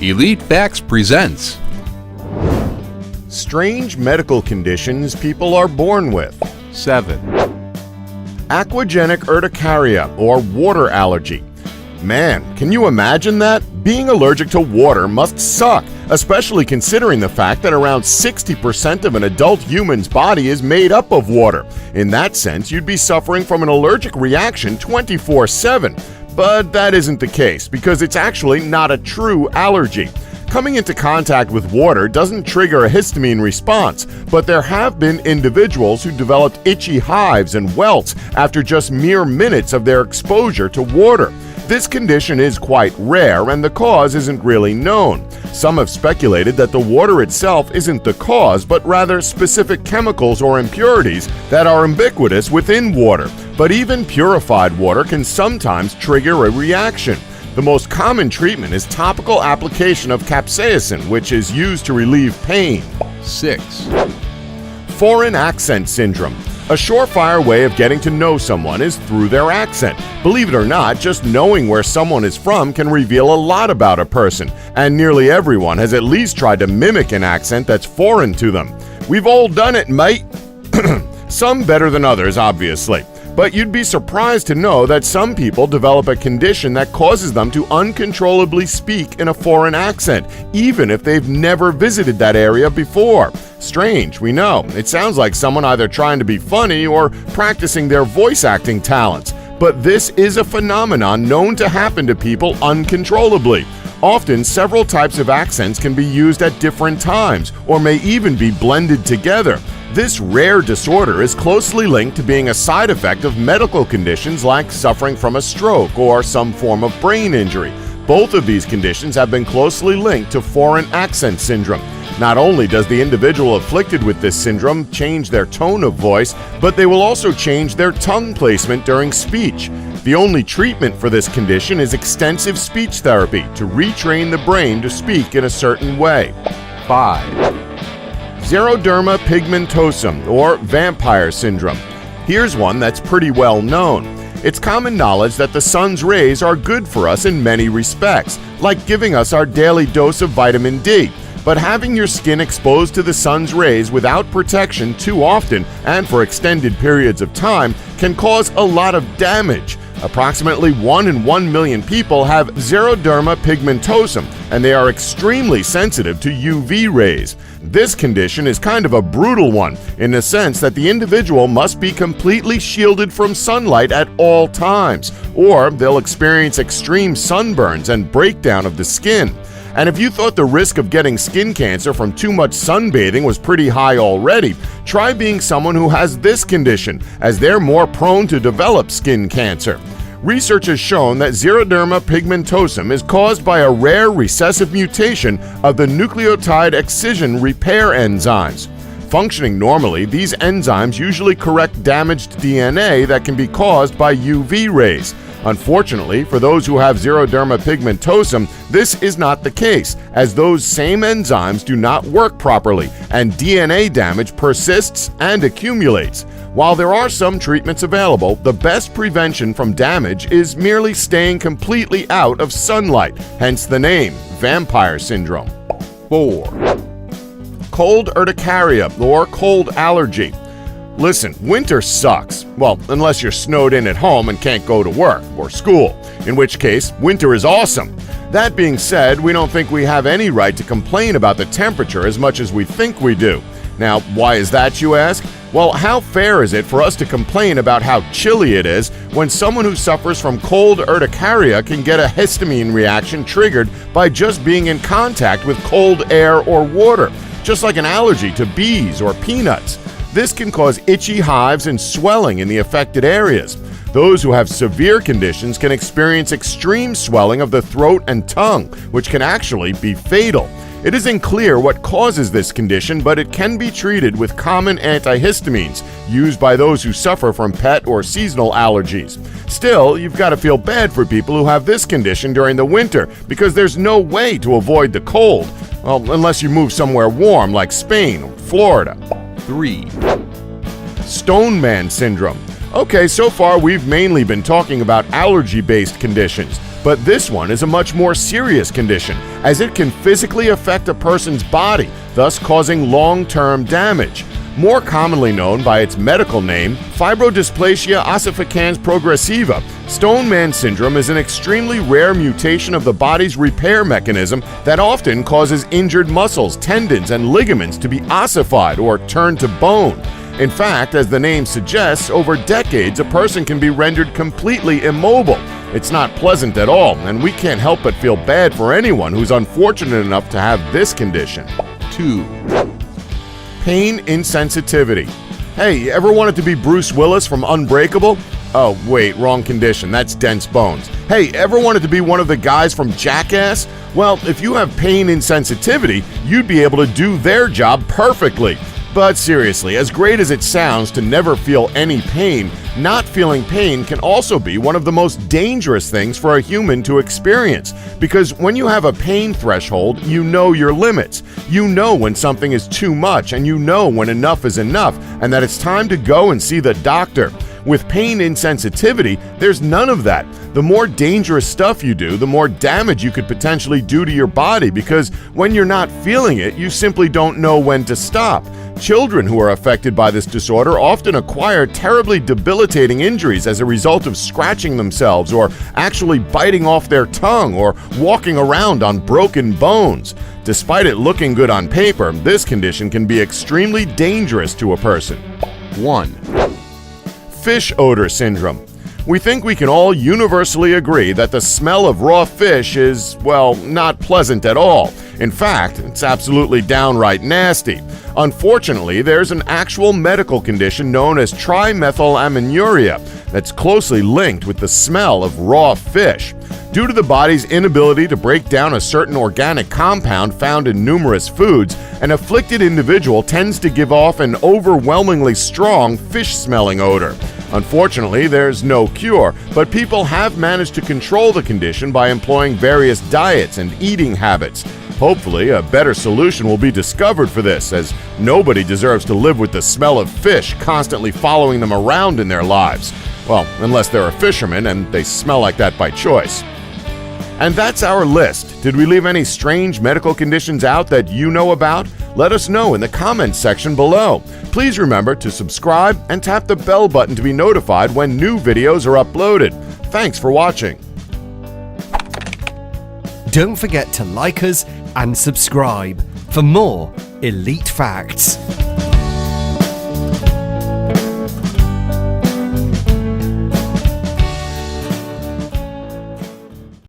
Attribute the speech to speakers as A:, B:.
A: Elite Facts presents
B: Strange medical conditions people are born with.
A: 7.
B: Aquagenic urticaria, or water allergy. Man, can you imagine that? Being allergic to water must suck, especially considering the fact that around 60% of an adult human's body is made up of water. In that sense, you'd be suffering from an allergic reaction 24/7. But that isn't the case, because it's actually not a true allergy. Coming into contact with water doesn't trigger a histamine response, but there have been individuals who developed itchy hives and welts after just mere minutes of their exposure to water. This condition is quite rare, and the cause isn't really known. Some have speculated that the water itself isn't the cause, but rather specific chemicals or impurities that are ubiquitous within water. But even purified water can sometimes trigger a reaction. The most common treatment is topical application of capsaicin, which is used to relieve pain.
A: 6.
B: Foreign accent syndrome. A surefire way of getting to know someone is through their accent. Believe it or not, just knowing where someone is from can reveal a lot about a person, and nearly everyone has at least tried to mimic an accent that's foreign to them. We've all done it, mate. Some better than others, obviously. But you'd be surprised to know that some people develop a condition that causes them to uncontrollably speak in a foreign accent, even if they've never visited that area before. Strange, we know. It sounds like someone either trying to be funny or practicing their voice acting talents. But this is a phenomenon known to happen to people uncontrollably. Often, several types of accents can be used at different times, or may even be blended together. This rare disorder is closely linked to being a side effect of medical conditions like suffering from a stroke or some form of brain injury. Both of these conditions have been closely linked to foreign accent syndrome. Not only does the individual afflicted with this syndrome change their tone of voice, but they will also change their tongue placement during speech. The only treatment for this condition is extensive speech therapy to retrain the brain to speak in a certain way.
A: 5.
B: Xeroderma pigmentosum, or vampire syndrome. Here's one that's pretty well known. It's common knowledge that the sun's rays are good for us in many respects, like giving us our daily dose of vitamin D. But having your skin exposed to the sun's rays without protection too often and for extended periods of time can cause a lot of damage. Approximately 1 in 1 million people have Xeroderma pigmentosum, and they are extremely sensitive to UV rays. This condition is kind of a brutal one, in the sense that the individual must be completely shielded from sunlight at all times, or they'll experience extreme sunburns and breakdown of the skin. And if you thought the risk of getting skin cancer from too much sunbathing was pretty high already, try being someone who has this condition, as they're more prone to develop skin cancer. Research has shown that Xeroderma pigmentosum is caused by a rare recessive mutation of the nucleotide excision repair enzymes. Functioning normally, these enzymes usually correct damaged DNA that can be caused by UV rays. Unfortunately, for those who have Xeroderma pigmentosum, this is not the case, as those same enzymes do not work properly, and DNA damage persists and accumulates. While there are some treatments available, the best prevention from damage is merely staying completely out of sunlight, hence the name, vampire syndrome.
A: 4.
B: Cold urticaria, or cold allergy. Listen, winter sucks. Well, unless you're snowed in at home and can't go to work or school, in which case, winter is awesome. That being said, we don't think we have any right to complain about the temperature as much as we think we do. Now, why is that, you ask? Well, how fair is it for us to complain about how chilly it is when someone who suffers from cold urticaria can get a histamine reaction triggered by just being in contact with cold air or water, just like an allergy to bees or peanuts? This can cause itchy hives and swelling in the affected areas. Those who have severe conditions can experience extreme swelling of the throat and tongue, which can actually be fatal. It isn't clear what causes this condition, but it can be treated with common antihistamines used by those who suffer from pet or seasonal allergies. Still, you've got to feel bad for people who have this condition during the winter, because there's no way to avoid the cold. Well, unless you move somewhere warm like Spain or Florida.
A: 3.
B: Stoneman syndrome. Okay, so far we've mainly been talking about allergy-based conditions, But this one is a much more serious condition, as it can physically affect a person's body, thus causing long-term damage. More commonly known by its medical name, fibrodysplasia ossificans progressiva, Stoneman syndrome is an extremely rare mutation of the body's repair mechanism that often causes injured muscles, tendons, and ligaments to be ossified or turned to bone. In fact, as the name suggests, over decades a person can be rendered completely immobile. It's not pleasant at all, and we can't help but feel bad for anyone who's unfortunate enough to have this condition.
A: 2,
B: Pain insensitivity. Hey, ever wanted to be Bruce Willis from Unbreakable? Oh, wait, wrong condition. That's dense bones. Hey, ever wanted to be one of the guys from Jackass? Well, if you have pain insensitivity, you'd be able to do their job perfectly. But seriously, as great as it sounds to never feel any pain, not feeling pain can also be one of the most dangerous things for a human to experience. Because when you have a pain threshold, you know your limits. You know when something is too much, and you know when enough is enough, and that it's time to go and see the doctor. With pain insensitivity, there's none of that. The more dangerous stuff you do, the more damage you could potentially do to your body, because when you're not feeling it, you simply don't know when to stop. Children who are affected by this disorder often acquire terribly debilitating injuries as a result of scratching themselves or actually biting off their tongue or walking around on broken bones. Despite it looking good on paper, this condition can be extremely dangerous to a person.
A: 1,
B: Fish odor syndrome. We think we can all universally agree that the smell of raw fish is, well, not pleasant at all. In fact, it's absolutely downright nasty. Unfortunately, there's an actual medical condition known as trimethylaminuria that's closely linked with the smell of raw fish. Due to the body's inability to break down a certain organic compound found in numerous foods, an afflicted individual tends to give off an overwhelmingly strong fish-smelling odor. Unfortunately, there's no cure, but people have managed to control the condition by employing various diets and eating habits. Hopefully, a better solution will be discovered for this, as nobody deserves to live with the smell of fish constantly following them around in their lives. Well, unless they're a fisherman and they smell like that by choice. And that's our list. Did we leave any strange medical conditions out that you know about? Let us know in the comments section below. Please remember to subscribe and tap the bell button to be notified when new videos are uploaded. Thanks for watching.
C: Don't forget to like us and subscribe for more elite facts.